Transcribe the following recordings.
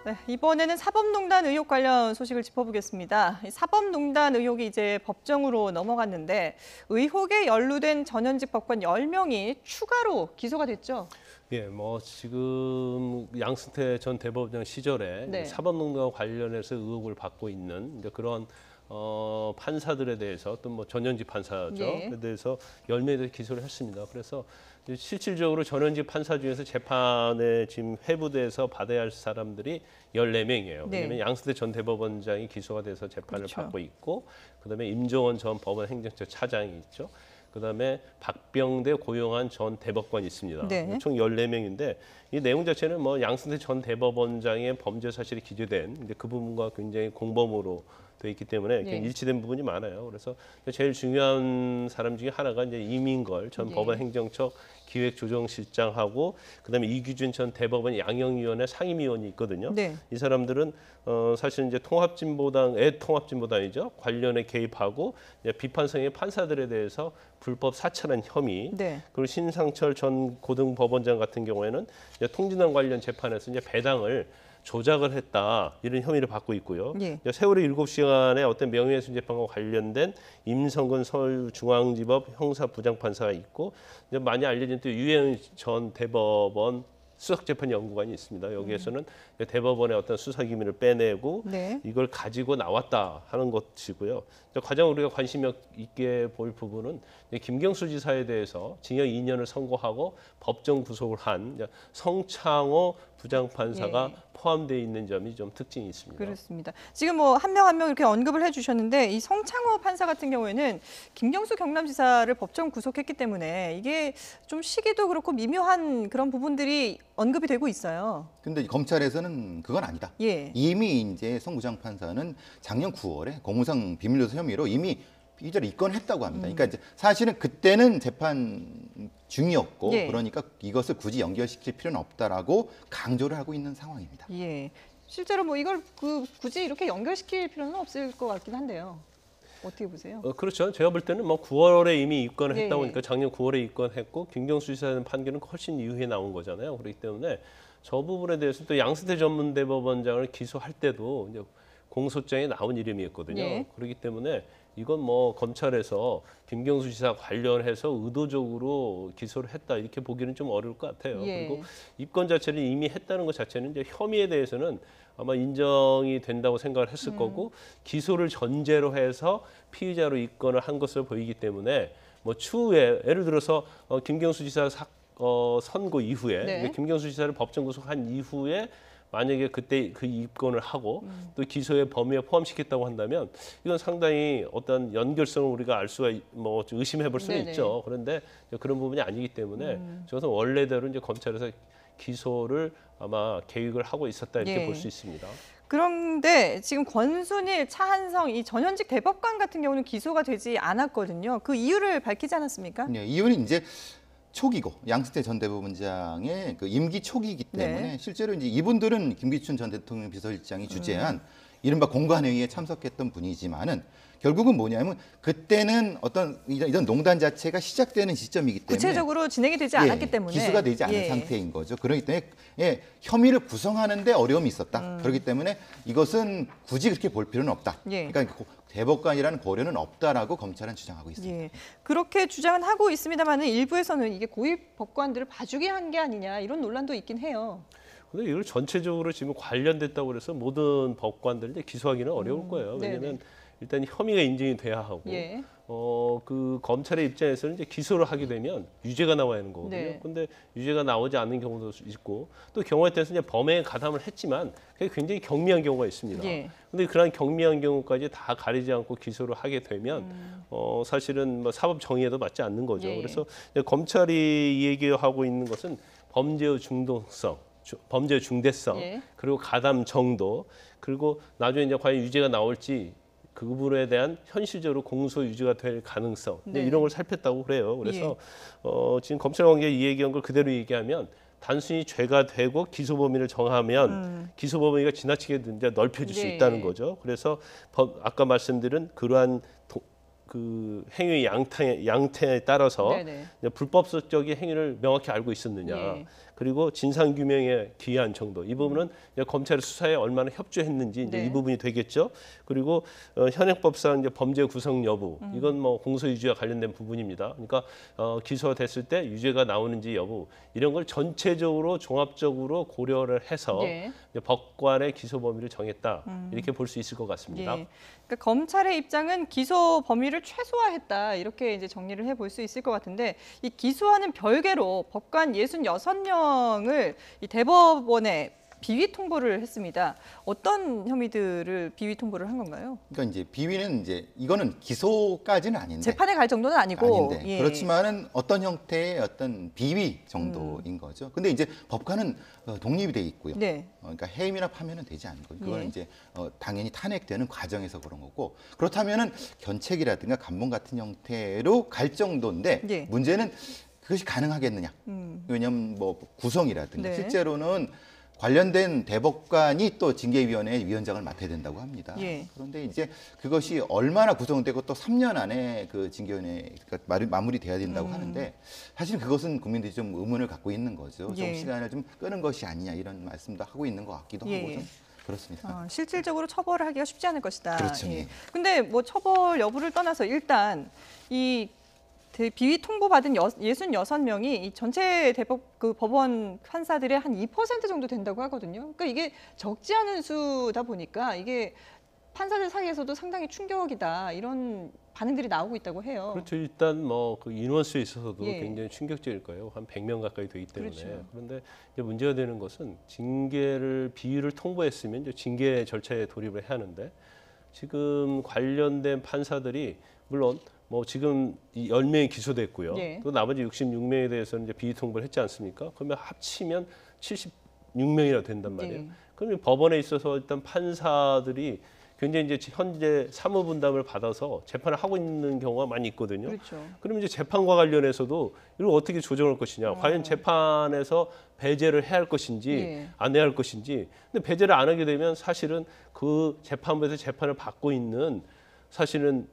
네, 이번에는 사법농단 의혹 관련 소식을 짚어보겠습니다. 이 사법농단 의혹이 이제 법정으로 넘어갔는데 의혹에 연루된 전현직 법관 10명이 추가로 기소가 됐죠. 예, 뭐 지금 양승태 전 대법원장 시절에 네. 사법농단 관련해서 의혹을 받고 있는 이제 그런 판사들에 대해서 또 뭐 전현직 판사죠. 예. 에 대해서 10명에 대해서 기소를 했습니다. 그래서 실질적으로 전현직 판사 중에서 재판에 지금 회부돼서 받아야 할 사람들이 14명이에요. 네. 왜냐하면 양승태 전 대법원장이 기소가 돼서 재판을 그렇죠. 받고 있고, 그다음에 임종원 전 법원 행정처 차장이 있죠. 그다음에 박병대 고용한 전 대법관이 있습니다. 네. 총 14명인데 이 내용 자체는 뭐 양승태 전 대법원장의 범죄 사실이 기재된 근데 그 부분과 굉장히 공범으로 돼 있기 때문에 네. 일치된 부분이 많아요. 그래서 제일 중요한 사람 중에 하나가 이제 이민걸 전 예. 법원 행정처 기획조정실장하고 그다음에 이규준 전 대법원 양형위원회 상임위원이 있거든요. 네. 이 사람들은 사실 이제 통합진보당의 통합진보당이죠. 관련에 개입하고 이제 비판성의 판사들에 대해서 불법 사찰한 혐의. 네. 그리고 신상철 전 고등법원장 같은 경우에는 이제 통진당 관련 재판에서 이제 배당을 조작을 했다 이런 혐의를 받고 있고요. 예. 세월호 7시간의 어떤 명예훼손 재판과 관련된 임성근 서울중앙지법 형사부장판사가 있고 이제 많이 알려진 또 유해은 전 대법원 수석재판연구관이 있습니다. 여기에서는 대법원의 어떤 수사 기밀을 빼내고 네. 이걸 가지고 나왔다 하는 것이고요. 가장 우리가 관심 있게 볼 부분은 김경수 지사에 대해서 징역 2년을 선고하고 법정 구속을 한 성창호 부장판사가 예. 포함되어 있는 점이 좀 특징이 있습니다. 그렇습니다. 지금 뭐 한 명 한 명 이렇게 언급을 해주셨는데 이 성창호 판사 같은 경우에는 김경수 경남지사를 법정 구속했기 때문에 이게 좀 시기도 그렇고 미묘한 그런 부분들이 언급이 되고 있어요. 근데 검찰에서는 그건 아니다. 예. 이미 이제 성 부장판사는 작년 9월에 공무상 비밀요소 혐의로 이미 피의자를 입건했다고 합니다. 그러니까 이제 사실은 그때는 재판 중이었고 예. 그러니까 이것을 굳이 연결시킬 필요는 없다라고 강조를 하고 있는 상황입니다. 예. 실제로 뭐 이걸 굳이 이렇게 연결시킬 필요는 없을 것 같긴 한데요. 어떻게 보세요? 그렇죠. 제가 볼 때는 뭐 9월에 이미 입건을 했다 예, 예. 보니까 작년 9월에 입건했고 김경수 지사의 판결은 훨씬 이후에 나온 거잖아요. 그렇기 때문에 저 부분에 대해서 또 양승태 전문대법원장을 기소할 때도 이제 공소장에 나온 이름이었거든요. 예. 그렇기 때문에 이건 뭐 검찰에서 김경수 지사 관련해서 의도적으로 기소를 했다 이렇게 보기는 좀 어려울 것 같아요. 예. 그리고 입건 자체를 이미 했다는 것 자체는 이제 혐의에 대해서는 아마 인정이 된다고 생각을 했을 거고 기소를 전제로 해서 피의자로 입건을 한 것으로 보이기 때문에 뭐 추후에 예를 들어서 김경수 지사 선고 이후에 네. 김경수 지사를 법정 구속한 이후에 만약에 그때 그 입건을 하고 또 기소의 범위에 포함시켰다고 한다면 이건 상당히 어떤 연결성을 우리가 알 수가 뭐 의심해 볼 수는 네네. 있죠. 그런데 그런 부분이 아니기 때문에 저는 원래대로 이제 검찰에서 기소를 아마 계획을 하고 있었다 이렇게 예. 볼 수 있습니다. 그런데 지금 권순일, 차한성 이 전현직 대법관 같은 경우는 기소가 되지 않았거든요. 그 이유를 밝히지 않았습니까? 네, 이유는 이제 초기고 양승태 전 대법원장의 그 임기 초기이기 때문에 네. 실제로 이제 이분들은 김기춘 전 대통령 비서실장이 주재한 이른바 공관회의에 참석했던 분이지만은 결국은 뭐냐면 그때는 어떤 이런 농단 자체가 시작되는 시점이기 때문에 구체적으로 진행이 되지 예, 않았기 때문에 기소가 되지 않은 예. 상태인 거죠. 그렇기 때문에 혐의를 구성하는데 어려움이 있었다. 그렇기 때문에 이것은 굳이 그렇게 볼 필요는 없다. 예. 그러니까 대법관이라는 고려는 없다라고 검찰은 주장하고 있습니다. 예. 그렇게 주장은 하고 있습니다만 일부에서는 이게 고위 법관들을 봐주게 한 게 아니냐 이런 논란도 있긴 해요. 근데 이걸 전체적으로 지금 관련됐다고 해서 모든 법관들 이제 기소하기는 어려울 거예요. 네네. 왜냐하면 일단 혐의가 인정이 돼야 하고 예. 그 검찰의 입장에서는 이제 기소를 하게 되면 유죄가 나와야 하는 거거든요. 네. 근데 유죄가 나오지 않는 경우도 있고 또 경우에 따라서 이제 범행에 가담을 했지만 그게 굉장히 경미한 경우가 있습니다. 예. 근데 그런 경미한 경우까지 다 가리지 않고 기소를 하게 되면 사실은 뭐 사법 정의에도 맞지 않는 거죠. 예. 그래서 이제 검찰이 얘기하고 있는 것은 범죄의 중독성, 범죄의 중대성, 예. 그리고 가담 정도, 그리고 나중에 이제 과연 유죄가 나올지 그 부분에 대한 현실적으로 공소 유지가 될 가능성 네. 이런 걸 살폈다고 그래요. 그래서 지금 검찰 관계 이 얘기한 걸 그대로 얘기하면 단순히 죄가 되고 기소 범위를 정하면 기소 범위가 지나치게 이제 넓혀질 수 네. 있다는 거죠. 그래서 아까 말씀드린 그러한 그 행위 양태에 따라서 네네. 불법적인 행위를 명확히 알고 있었느냐. 예. 그리고 진상 규명에 기여한 정도 이 부분은 이제 검찰의 수사에 얼마나 협조했는지 이제 네. 이 부분이 되겠죠. 그리고 현행법상 이제 범죄 구성 여부 이건 뭐 공소유지와 관련된 부분입니다. 그러니까 기소가 됐을 때 유죄가 나오는지 여부 이런 걸 전체적으로 종합적으로 고려를 해서 예. 이제 법관의 기소 범위를 정했다 이렇게 볼 수 있을 것 같습니다. 예. 그러니까 검찰의 입장은 기소 범위를 최소화했다 이렇게 이제 정리를 해볼 수 있을 것 같은데 이 기소와는 별개로 법관 66명을 이 대법원에 비위 통보를 했습니다. 어떤 혐의들을 비위 통보를 한 건가요? 그러니까 이제 비위는 이제 이거는 기소까지는 아닌데 재판에 갈 정도는 아니고 아닌데 예. 그렇지만은 어떤 형태의 어떤 비위 정도인 거죠. 근데 이제 법관은 독립이 돼 있고요. 네. 그러니까 해임이나 파면은 되지 않는 거예요. 그거는 예. 이제 당연히 탄핵되는 과정에서 그런 거고 그렇다면은 견책이라든가 감봉 같은 형태로 갈 정도인데 예. 문제는 그것이 가능하겠느냐. 왜냐하면 뭐 구성이라든가 네. 실제로는 관련된 대법관이 또 징계위원회 위원장을 맡아야 된다고 합니다. 예. 그런데 이제 그것이 얼마나 구성되고 또 3년 안에 그 징계위원회가 마무리돼야 된다고 하는데 사실 그것은 국민들이 좀 의문을 갖고 있는 거죠. 예. 좀 시간을 좀 끄는 것이 아니냐 이런 말씀도 하고 있는 것 같기도 예. 하고 좀 그렇습니다. 실질적으로 처벌을 하기가 쉽지 않을 것이다. 그렇죠. 예. 예. 근데 뭐 처벌 여부를 떠나서 일단 이 비위 통보받은 66명이 이 전체 그 법원 판사들의 한 2% 정도 된다고 하거든요. 그러니까 이게 적지 않은 수다 보니까 이게 판사들 사이에서도 상당히 충격이다 이런 반응들이 나오고 있다고 해요. 그렇죠. 일단 뭐 그 인원수에 있어서도 예. 굉장히 충격적일 거예요. 한 100명 가까이 되기 때문에. 그렇죠. 그런데 이제 문제가 되는 것은 징계를 비위를 통보했으면 이제 징계 절차에 돌입을 해야 하는데 지금 관련된 판사들이 물론 뭐 지금 이 10명이 기소됐고요. 예. 또 나머지 66명에 대해서는 이제 비위 통보를 했지 않습니까? 그러면 합치면 76명이나 된단 말이에요. 예. 그러면 법원에 있어서 일단 판사들이 굉장히 이제 현재 사무 분담을 받아서 재판을 하고 있는 경우가 많이 있거든요. 그렇죠. 그러면 이제 재판과 관련해서도 이걸 어떻게 조정할 것이냐. 과연 재판에서 배제를 해야 할 것인지 예. 안 해야 할 것인지. 근데 배제를 안 하게 되면 사실은 그 재판부에서 재판을 받고 있는 사실은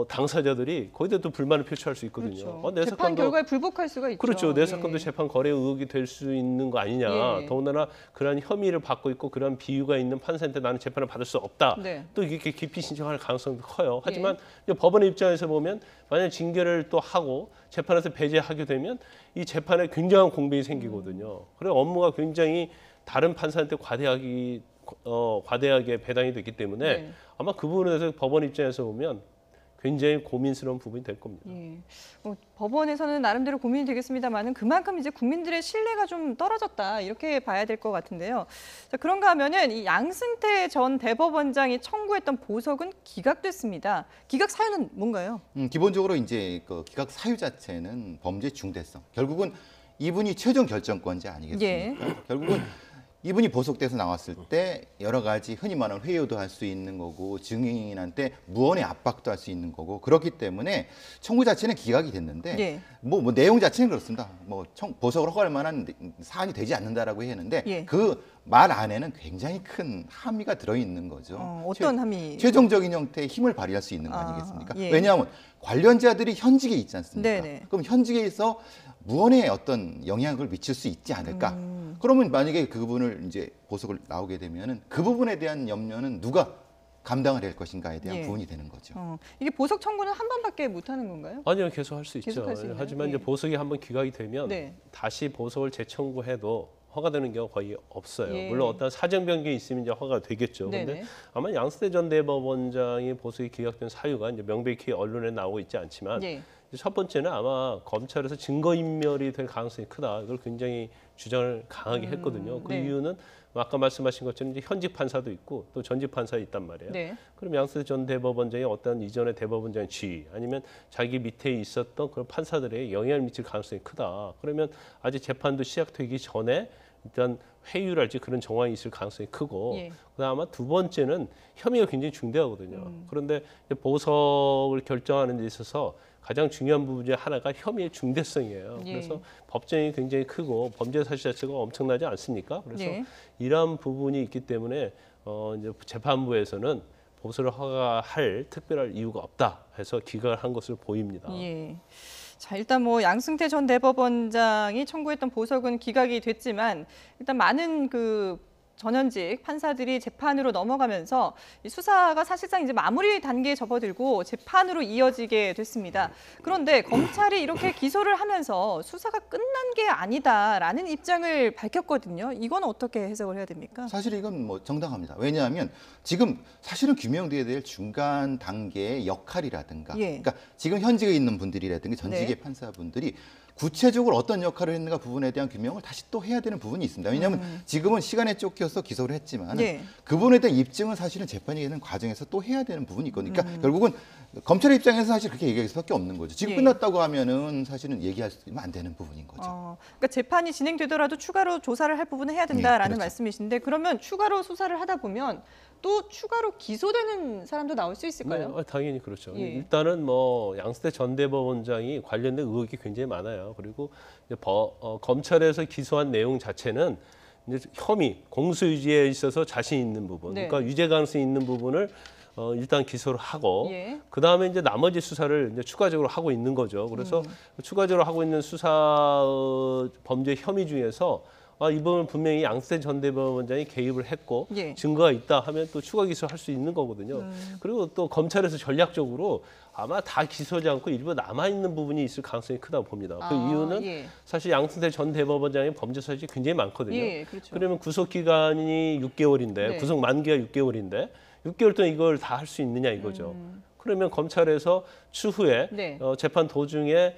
당사자들이 거기다 또 불만을 표출할 수 있거든요. 그렇죠. 내 재판 사건도- 결과에 불복할 수가 있죠. 그렇죠. 내 예. 사건도 재판 거래 의혹이 될 수 있는 거 아니냐. 예. 더군다나 그러한 혐의를 받고 있고 그러한 비유가 있는 판사한테 나는 재판을 받을 수 없다. 네. 또 이렇게 깊이 신청할 가능성도 커요. 하지만 이제 법원의 입장에서 보면 만약 징계를 또 하고 재판에서 배제하게 되면 이 재판에 굉장한 공백이 생기거든요. 그래 업무가 굉장히 다른 판사한테 과대하게 배당이 됐기 때문에 네. 아마 그 부분에 대해서 법원 입장에서 보면 굉장히 고민스러운 부분이 될 겁니다. 예. 법원에서는 나름대로 고민이 되겠습니다만은 그만큼 이제 국민들의 신뢰가 좀 떨어졌다 이렇게 봐야 될 것 같은데요. 자, 그런가 하면은 이 양승태 전 대법원장이 청구했던 보석은 기각됐습니다. 기각 사유는 뭔가요? 기본적으로 이제 그 기각 사유 자체는 범죄 중대성. 결국은 이분이 최종 결정권자 아니겠습니까? 결국은 이분이 보석돼서 나왔을 때 여러 가지 흔히 말하는 회유도 할 수 있는 거고 증인한테 무언의 압박도 할 수 있는 거고 그렇기 때문에 청구 자체는 기각이 됐는데 예. 뭐 내용 자체는 그렇습니다. 뭐 보석을 허가할 만한 사안이 되지 않는다라고 했는데 예. 그 말 안에는 굉장히 큰 함의가 들어 있는 거죠. 어떤 함의? 최종적인 형태의 힘을 발휘할 수 있는 거 아, 아니겠습니까? 예. 왜냐하면 관련자들이 현직에 있지 않습니까? 네네. 그럼 현직에서 무언의 어떤 영향을 미칠 수 있지 않을까? 그러면 만약에 그 부분을 이제 보석을 나오게 되면은 그 부분에 대한 염려는 누가 감당을 할 것인가에 대한 예. 부분이 되는 거죠. 이게 보석 청구는 한 번밖에 못 하는 건가요? 아니요, 계속 할 수 있죠. 계속 할수 있나요? 하지만 예. 이제 보석이 한번 기각이 되면 네. 다시 보석을 재청구해도 허가되는 경우가 거의 없어요. 예. 물론 어떤 사정 변경이 있으면 이제 허가가 되겠죠. 네네. 그런데 아마 양승태 전 대법원장이 보석이 기각된 사유가 이제 명백히 언론에 나오고 있지 않지만 예. 첫 번째는 아마 검찰에서 증거인멸이 될 가능성이 크다. 이걸 굉장히 주장을 강하게 했거든요. 그 네. 이유는 아까 말씀하신 것처럼 이제 현직 판사도 있고 또 전직 판사 있단 말이에요. 네. 그럼 양승태 전 대법원장이 어떤 이전의 대법원장의 지위 아니면 자기 밑에 있었던 그런 판사들에게 영향을 미칠 가능성이 크다. 그러면 아직 재판도 시작되기 전에 일단 회유랄지 그런 정황이 있을 가능성이 크고 예. 그다음 아마 두 번째는 혐의가 굉장히 중대하거든요. 그런데 보석을 결정하는 데 있어서 가장 중요한 부분 중에 하나가 혐의의 중대성이에요. 예. 그래서 법정이 굉장히 크고 범죄 사실 자체가 엄청나지 않습니까? 그래서 예. 이러한 부분이 있기 때문에 이제 재판부에서는 보석을 허가할 특별한 이유가 없다 해서 기각을 한 것으로 보입니다. 예. 자, 일단 뭐 양승태 전 대법원장이 청구했던 보석은 기각이 됐지만 일단 많은 그 전현직 판사들이 재판으로 넘어가면서 이 수사가 사실상 이제 마무리 단계에 접어들고 재판으로 이어지게 됐습니다. 그런데 검찰이 이렇게 기소를 하면서 수사가 끝난 게 아니다라는 입장을 밝혔거든요. 이건 어떻게 해석을 해야 됩니까? 사실 이건 뭐 정당합니다. 왜냐하면 지금 사실은 규명돼야 될 중간 단계의 역할이라든가, 예. 그러니까 지금 현직에 있는 분들이라든가 전직의 네. 판사분들이 구체적으로 어떤 역할을 했는가 부분에 대한 규명을 다시 또 해야 되는 부분이 있습니다. 왜냐하면 지금은 시간에 쫓겨서 기소를 했지만 예. 그 부분에 대한 입증은 사실은 재판이 되는 과정에서 또 해야 되는 부분이 있거든요. 그러니까 결국은 검찰의 입장에서 사실 그렇게 얘기할 수밖에 없는 거죠. 지금 예. 끝났다고 하면은 사실은 얘기할 수 안 되는 부분인 거죠. 그러니까 재판이 진행되더라도 추가로 조사를 할 부분은 해야 된다라는 네, 그렇죠. 말씀이신데 그러면 추가로 수사를 하다 보면 또 추가로 기소되는 사람도 나올 수 있을까요? 네, 당연히 그렇죠. 예. 일단은 뭐 양승태 전 대법원장이 관련된 의혹이 굉장히 많아요. 그리고 이제 검찰에서 기소한 내용 자체는 이제 혐의, 공소유지에 있어서 자신 있는 부분, 네. 그러니까 유죄 가능성이 있는 부분을 일단 기소를 하고 예. 그 다음에 이제 나머지 수사를 이제 추가적으로 하고 있는 거죠. 그래서 추가적으로 하고 있는 수사 범죄 혐의 중에서 이 부분 분명히 양승태 전 대법원장이 개입을 했고 예. 증거가 있다 하면 또 추가 기소할 수 있는 거거든요. 그리고 또 검찰에서 전략적으로 아마 다 기소하지 않고 일부 남아 있는 부분이 있을 가능성이 크다고 봅니다. 그 이유는 예. 사실 양승태 전 대법원장의 범죄 사실이 굉장히 많거든요. 예, 그렇죠. 그러면 구속 기간이 6개월인데 네. 구속 만기가 6개월인데 6개월 동안 이걸 다 할 수 있느냐 이거죠. 그러면 검찰에서 추후에 네. 재판 도중에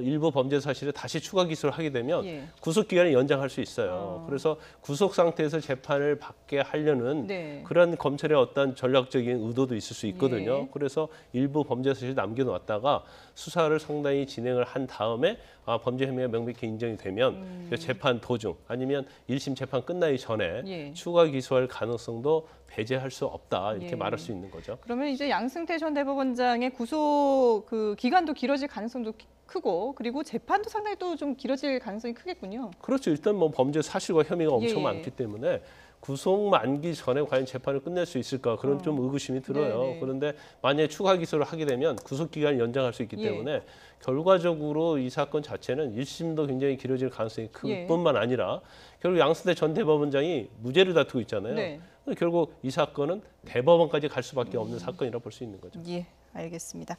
일부 범죄 사실에 다시 추가 기소를 하게 되면 예. 구속 기간을 연장할 수 있어요. 그래서 구속 상태에서 재판을 받게 하려는 네. 그런 검찰의 어떤 전략적인 의도도 있을 수 있거든요. 예. 그래서 일부 범죄 사실 남겨놓았다가 수사를 상당히 진행을 한 다음에 범죄 혐의가 명백히 인정이 되면 재판 도중 아니면 1심 재판 끝나기 전에 예. 추가 기소할 가능성도 배제할 수 없다 이렇게 예. 말할 수 있는 거죠. 그러면 이제 양승태 전 대법원장의 구속 그 기간도 길어질 가능성도 크고 그리고 재판도 상당히 또 좀 길어질 가능성이 크겠군요. 그렇죠. 일단 뭐 범죄 사실과 혐의가 엄청 예. 많기 때문에 구속 만기 전에 과연 재판을 끝낼 수 있을까 그런 좀 의구심이 들어요. 네네. 그런데 만약에 추가 기소를 하게 되면 구속 기간을 연장할 수 있기 예. 때문에 결과적으로 이 사건 자체는 1심도 굉장히 길어질 가능성이 큰 예. 뿐만 아니라 결국 양승태 전 대법원장이 무죄를 다투고 있잖아요. 네. 결국 이 사건은 대법원까지 갈 수밖에 없는 사건이라 볼 수 있는 거죠. 예, 알겠습니다.